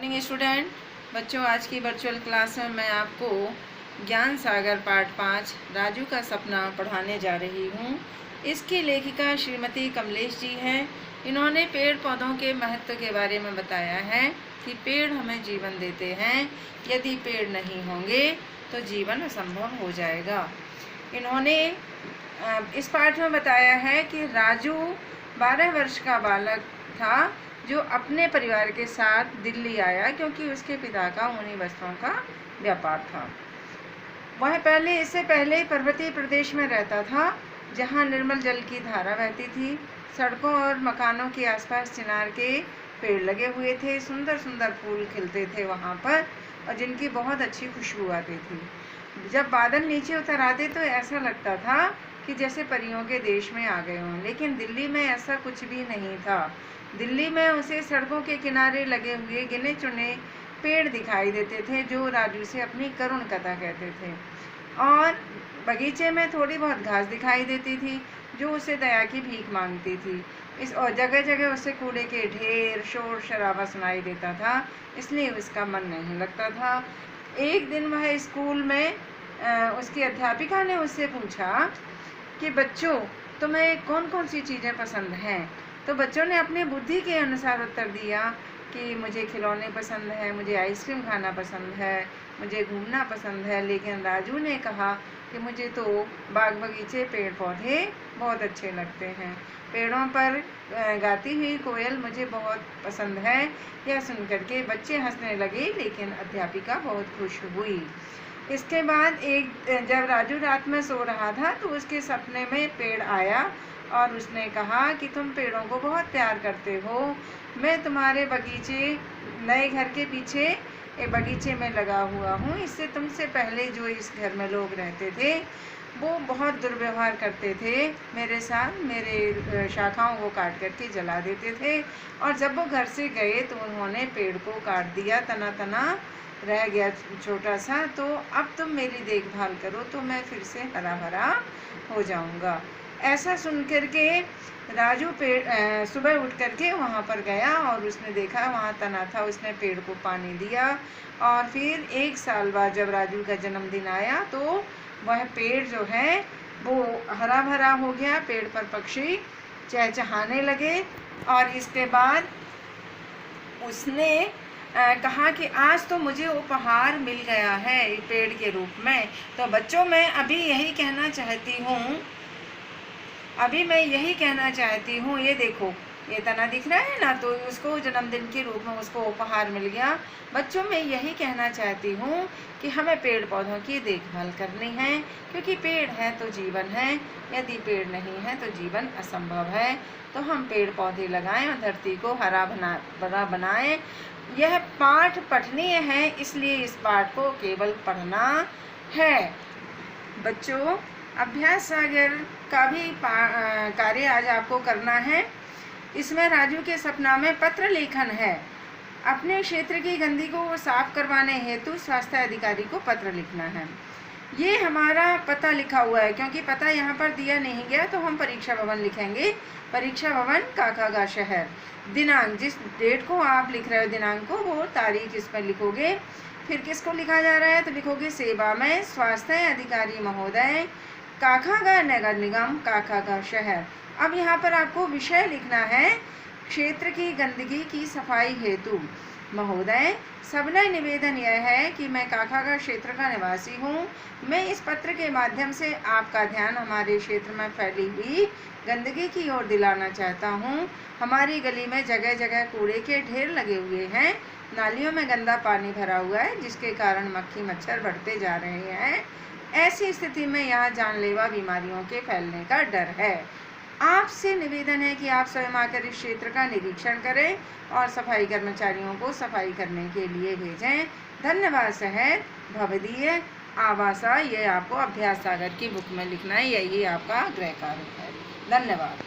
Morning student बच्चों, आज की वर्चुअल क्लास में मैं आपको ज्ञान सागर पार्ट 5 राजू का सपना पढ़ाने जा रही हूँ। इसकी लेखिका श्रीमती कमलेश जी हैं। इन्होंने पेड़ पौधों के महत्व के बारे में बताया है कि पेड़ हमें जीवन देते हैं, यदि पेड़ नहीं होंगे तो जीवन असंभव हो जाएगा। इन्होंने इस पाठ में बताया है कि राजू 12 वर्ष का बालक था जो अपने परिवार के साथ दिल्ली आया क्योंकि उसके पिता का ऊनी वस्त्रों का व्यापार था। वह इससे पहले पर्वतीय प्रदेश में रहता था जहां निर्मल जल की धारा बहती थी। सड़कों और मकानों के आसपास चिनार के पेड़ लगे हुए थे। सुंदर सुंदर फूल खिलते थे वहां पर और जिनकी बहुत अच्छी खुशबू आती थी। जब बादल नीचे उतर आते तो ऐसा लगता था कि जैसे परियों के देश में आ गए हों, लेकिन दिल्ली में ऐसा कुछ भी नहीं था। दिल्ली में उसे सड़कों के किनारे लगे हुए गिने चुने पेड़ दिखाई देते थे जो राजू से अपनी करुण कथा कहते थे, और बगीचे में थोड़ी बहुत घास दिखाई देती थी जो उसे दया की भीख मांगती थी। और जगह जगह उसे कूड़े के ढेर, शोर शराबा सुनाई देता था, इसलिए उसका मन नहीं लगता था। एक दिन वह स्कूल में उसकी अध्यापिका ने उससे पूछा कि बच्चों, तुम्हें कौन कौन सी चीज़ें पसंद हैं? तो बच्चों ने अपनी बुद्धि के अनुसार उत्तर दिया कि मुझे खिलौने पसंद है, मुझे आइसक्रीम खाना पसंद है, मुझे घूमना पसंद है। लेकिन राजू ने कहा कि मुझे तो बाग बगीचे, पेड़ पौधे बहुत अच्छे लगते हैं। पेड़ों पर गाती हुई कोयल मुझे बहुत पसंद है। यह सुनकर के बच्चे हंसने लगे, लेकिन अध्यापिका बहुत खुश हुई। इसके बाद जब राजू रात में सो रहा था तो उसके सपने में पेड़ आया और उसने कहा कि तुम पेड़ों को बहुत प्यार करते हो। मैं तुम्हारे बगीचे, नए घर के पीछे एक बगीचे में लगा हुआ हूँ। इससे तुमसे पहले जो इस घर में लोग रहते थे वो बहुत दुर्व्यवहार करते थे मेरे साथ। मेरे शाखाओं को काट करके जला देते थे, और जब वो घर से गए तो उन्होंने पेड़ को काट दिया, तना तना रह गया छोटा सा। तो अब तुम मेरी देखभाल करो तो मैं फिर से हरा भरा हो जाऊंगा। ऐसा सुन करके राजू सुबह उठ करके वहाँ पर गया और उसने देखा वहाँ तना था। उसने पेड़ को पानी दिया, और फिर 1 साल बाद जब राजू का जन्मदिन आया तो वह पेड़ जो है वो हरा भरा हो गया। पेड़ पर पक्षी चहचहाने लगे, और इसके बाद उसने कहा कि आज तो मुझे उपहार मिल गया है पेड़ के रूप में। तो बच्चों, मैं अभी यही कहना चाहती हूँ, ये देखो, ये तना दिख रहा है ना, तो उसको जन्मदिन के रूप में उसको उपहार मिल गया। बच्चों, मैं यही कहना चाहती हूँ कि हमें पेड़ पौधों की देखभाल करनी है, क्योंकि पेड़ है तो जीवन है, यदि पेड़ नहीं है तो जीवन असंभव है। तो हम पेड़ पौधे लगाएं और धरती को हरा भरा बनाएं। यह पाठ पठनीय है, इसलिए इस पाठ को केवल पढ़ना है। बच्चों, अभ्यास सागर का भी कार्य आज आपको करना है। इसमें राजू के सपना में पत्र लेखन है। अपने क्षेत्र की गंदगी को साफ करवाने हेतु स्वास्थ्य अधिकारी को पत्र लिखना है। ये हमारा पता लिखा हुआ है, क्योंकि पता यहाँ पर दिया नहीं गया तो हम परीक्षा भवन लिखेंगे। परीक्षा भवन, काकागा शहर। दिनांक, जिस डेट को आप लिख रहे हो दिनांक को, वो तारीख इसमें लिखोगे। फिर किसको लिखा जा रहा है तो लिखोगे सेवा में स्वास्थ्य अधिकारी महोदय, काकागा नगर निगम, काकागा शहर। अब यहाँ पर आपको विषय लिखना है, क्षेत्र की गंदगी की सफाई हेतु। महोदय, सबने निवेदन यह है कि मैं काकागा क्षेत्र का निवासी हूँ। मैं इस पत्र के माध्यम से आपका ध्यान हमारे क्षेत्र में फैली हुई गंदगी की ओर दिलाना चाहता हूँ। हमारी गली में जगह जगह कूड़े के ढेर लगे हुए हैं। नालियों में गंदा पानी भरा हुआ है, जिसके कारण मक्खी मच्छर बढ़ते जा रहे हैं। ऐसी स्थिति में यहाँ जानलेवा बीमारियों के फैलने का डर है। आपसे निवेदन है कि आप स्वयं आकर इस क्षेत्र का निरीक्षण करें और सफाई कर्मचारियों को सफाई करने के लिए भेजें। धन्यवाद। शहर भवदीय आवासा। ये आपको अभ्यास सागर की बुक में लिखना है, यही आपका गृह कार्य है। धन्यवाद।